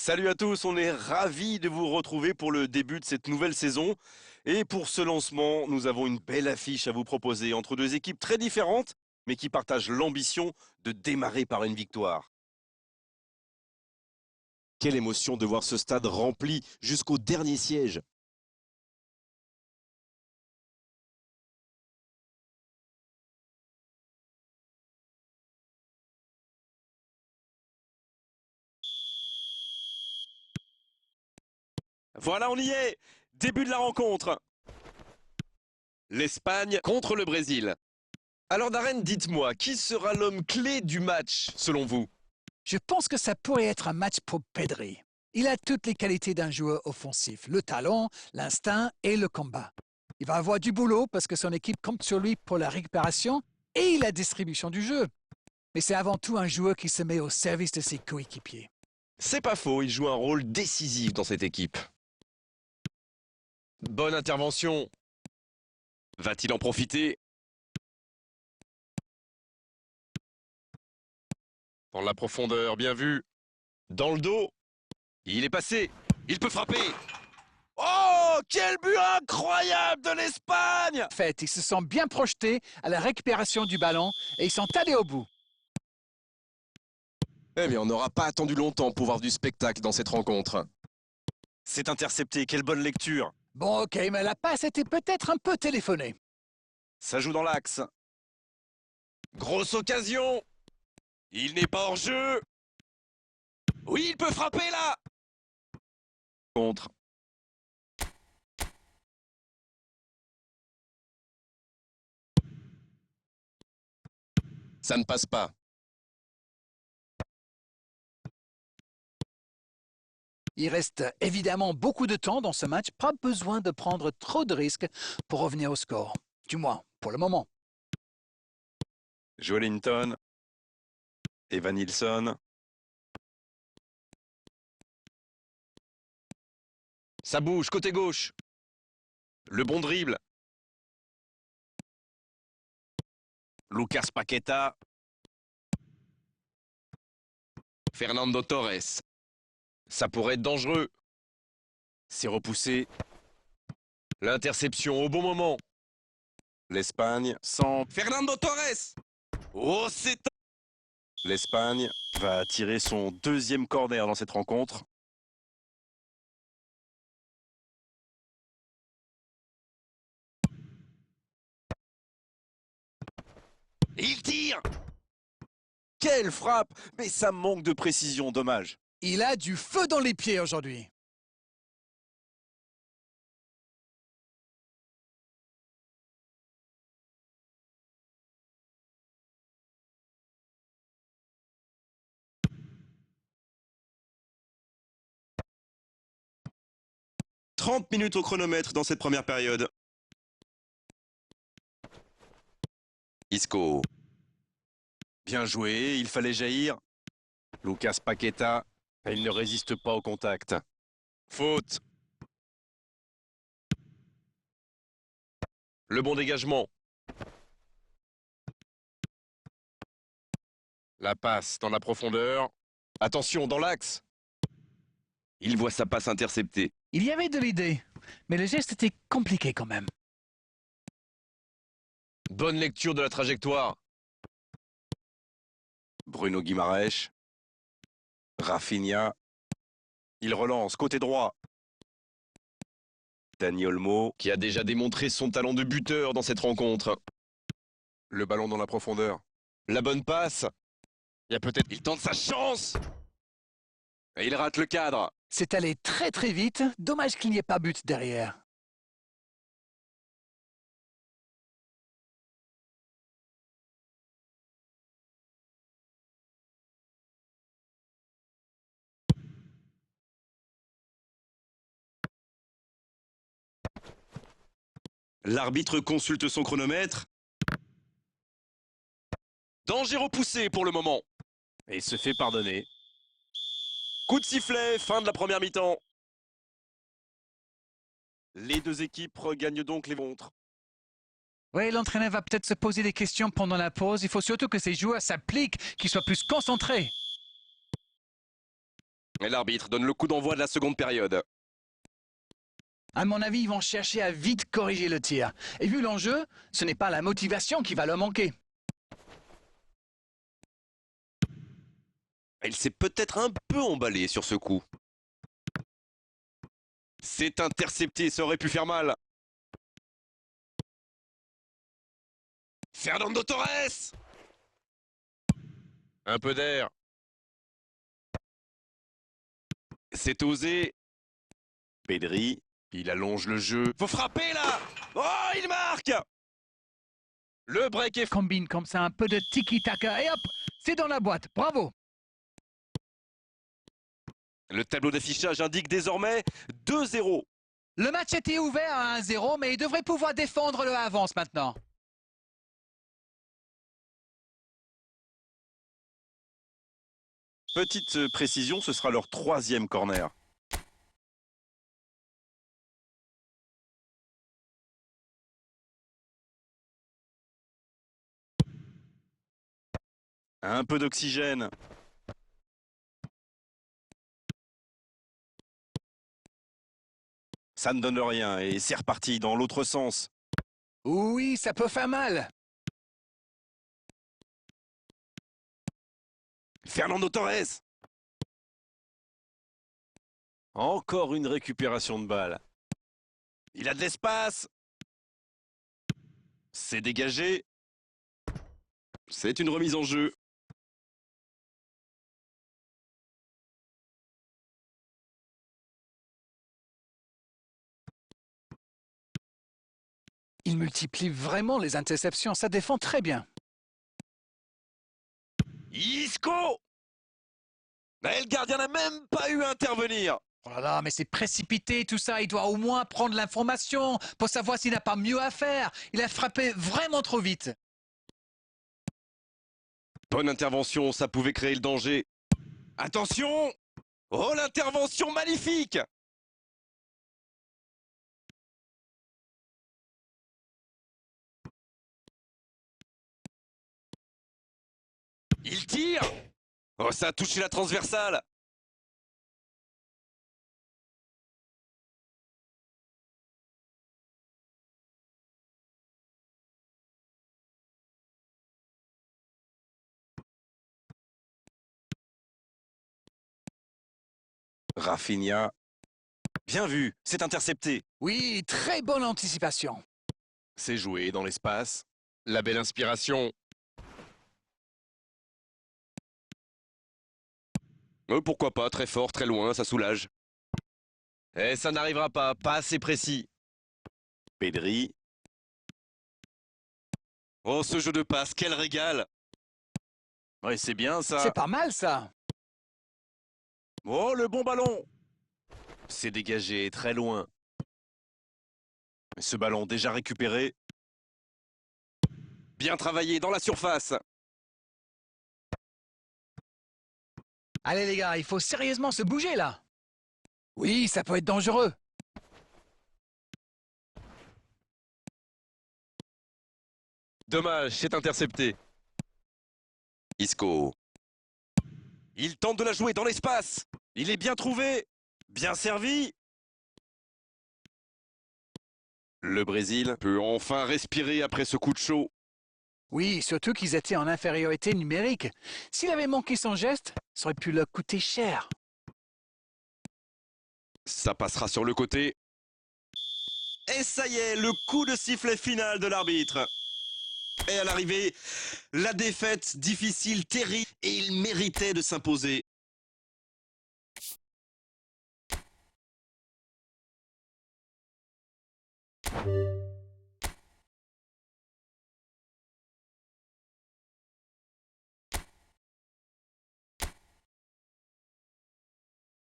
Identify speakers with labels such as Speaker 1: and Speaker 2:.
Speaker 1: Salut à tous, on est ravis de vous retrouver pour le début de cette nouvelle saison. Et pour ce lancement, nous avons une belle affiche à vous proposer entre deux équipes très différentes, mais qui partagent l'ambition de démarrer par une victoire.
Speaker 2: Quelle émotion de voir ce stade rempli jusqu'au dernier siège.
Speaker 1: Voilà, on y est! Début de la rencontre. L'Espagne contre le Brésil. Alors Darren, dites-moi, qui sera l'homme clé du match, selon vous?
Speaker 3: Je pense que ça pourrait être un match pour Pedri. Il a toutes les qualités d'un joueur offensif, le talent, l'instinct et le combat. Il va avoir du boulot parce que son équipe compte sur lui pour la récupération et la distribution du jeu. Mais c'est avant tout un joueur qui se met au service de ses coéquipiers.
Speaker 1: C'est pas faux, il joue un rôle décisif dans cette équipe. Bonne intervention. Va-t-il en profiter? Dans la profondeur, bien vu. Dans le dos. Il est passé. Il peut frapper. Oh, quel but incroyable de l'Espagne!
Speaker 3: En fait, ils se sont bien projetés à la récupération du ballon et ils sont allés au bout.
Speaker 2: Eh bien, on n'aura pas attendu longtemps pour voir du spectacle dans cette rencontre.
Speaker 1: C'est intercepté, quelle bonne lecture.
Speaker 3: Bon, ok, mais la passe était peut-être un peu téléphonée.
Speaker 1: Ça joue dans l'axe. Grosse occasion. Il n'est pas hors jeu. Oui, il peut frapper là. Contre.
Speaker 2: Ça ne passe pas.
Speaker 3: Il reste évidemment beaucoup de temps dans ce match, pas besoin de prendre trop de risques pour revenir au score. Du moins, pour le moment.
Speaker 1: Joelinton. Evan Nilsson. Ça bouge, côté gauche. Le bon dribble. Lucas Paqueta. Fernando Torres. Ça pourrait être dangereux. C'est repoussé. L'interception au bon moment. L'Espagne sans Fernando Torres. Oh, c'est... L'Espagne va tirer son deuxième corner dans cette rencontre. Il tire! Quelle frappe! Mais ça manque de précision, dommage.
Speaker 3: Il a du feu dans les pieds aujourd'hui.
Speaker 1: « 30 minutes au chronomètre dans cette première période. Isco. Bien joué, il fallait jaillir. Lucas Paqueta, il ne résiste pas au contact. Faute. Le bon dégagement. La passe dans la profondeur. Attention, dans l'axe. Il voit sa passe interceptée.
Speaker 3: Il y avait de l'idée, mais le geste était compliqué quand même.
Speaker 1: Bonne lecture de la trajectoire. Bruno Guimaraes. Rafinha. Il relance, côté droit. Dani Olmo, qui a déjà démontré son talent de buteur dans cette rencontre. Le ballon dans la profondeur. La bonne passe. Il y a peut-être... Il tente sa chance. Et il rate le cadre.
Speaker 3: C'est allé très très vite, dommage qu'il n'y ait pas but derrière.
Speaker 1: L'arbitre consulte son chronomètre. Danger repoussé pour le moment. Et se fait pardonner. Coup de sifflet, fin de la première mi-temps. Les deux équipes regagnent donc les montres.
Speaker 3: Oui, l'entraîneur va peut-être se poser des questions pendant la pause. Il faut surtout que ces joueurs s'appliquent, qu'ils soient plus concentrés.
Speaker 1: Et l'arbitre donne le coup d'envoi de la seconde période.
Speaker 3: À mon avis, ils vont chercher à vite corriger le tir. Et vu l'enjeu, ce n'est pas la motivation qui va leur manquer.
Speaker 1: Il s'est peut-être un peu emballé sur ce coup. C'est intercepté, ça aurait pu faire mal. Fernando Torres! Un peu d'air. C'est osé. Pedri, il allonge le jeu. Faut frapper là! Oh, il marque! Le break est...
Speaker 3: Combine comme ça un peu de tiki-taka et hop, c'est dans la boîte. Bravo!
Speaker 1: Le tableau d'affichage indique désormais 2-0.
Speaker 3: Le match était ouvert à 1-0, mais il devrait pouvoir défendre le avance maintenant.
Speaker 1: Petite précision, ce sera leur 3e corner. Un peu d'oxygène. Ça ne donne rien et c'est reparti dans l'autre sens.
Speaker 3: Oui, ça peut faire mal.
Speaker 1: Fernando Torres. Encore une récupération de balle. Il a de l'espace. C'est dégagé. C'est une remise en jeu.
Speaker 3: Il multiplie vraiment les interceptions, ça défend très bien.
Speaker 1: Isco! Mais le gardien n'a même pas eu à intervenir.
Speaker 3: Oh là là, mais c'est précipité tout ça, il doit au moins prendre l'information pour savoir s'il n'a pas mieux à faire. Il a frappé vraiment trop vite.
Speaker 1: Bonne intervention, ça pouvait créer le danger. Attention! Oh, l'intervention magnifique! Il tire! Oh, ça a touché la transversale! Rafinha. Bien vu, c'est intercepté.
Speaker 3: Oui, très bonne anticipation.
Speaker 1: C'est joué dans l'espace. La belle inspiration. Pourquoi pas, très fort, très loin, ça soulage. Et ça n'arrivera pas, pas assez précis. Pedri. Oh, ce jeu de passe, quel régal! Ouais, c'est bien ça.
Speaker 3: C'est pas mal ça.
Speaker 1: Oh, le bon ballon! C'est dégagé, très loin. Ce ballon déjà récupéré. Bien travaillé dans la surface.
Speaker 3: Allez les gars, il faut sérieusement se bouger là. Oui, ça peut être dangereux.
Speaker 1: Dommage, c'est intercepté. Isco. Il tente de la jouer dans l'espace. Il est bien trouvé. Bien servi. Le Brésil peut enfin respirer après ce coup de chaud.
Speaker 3: Oui, surtout qu'ils étaient en infériorité numérique. S'il avait manqué son geste, ça aurait pu leur coûter cher.
Speaker 1: Ça passera sur le côté. Et ça y est, le coup de sifflet final de l'arbitre. Et à l'arrivée, la défaite difficile, terrible, et il méritait de s'imposer.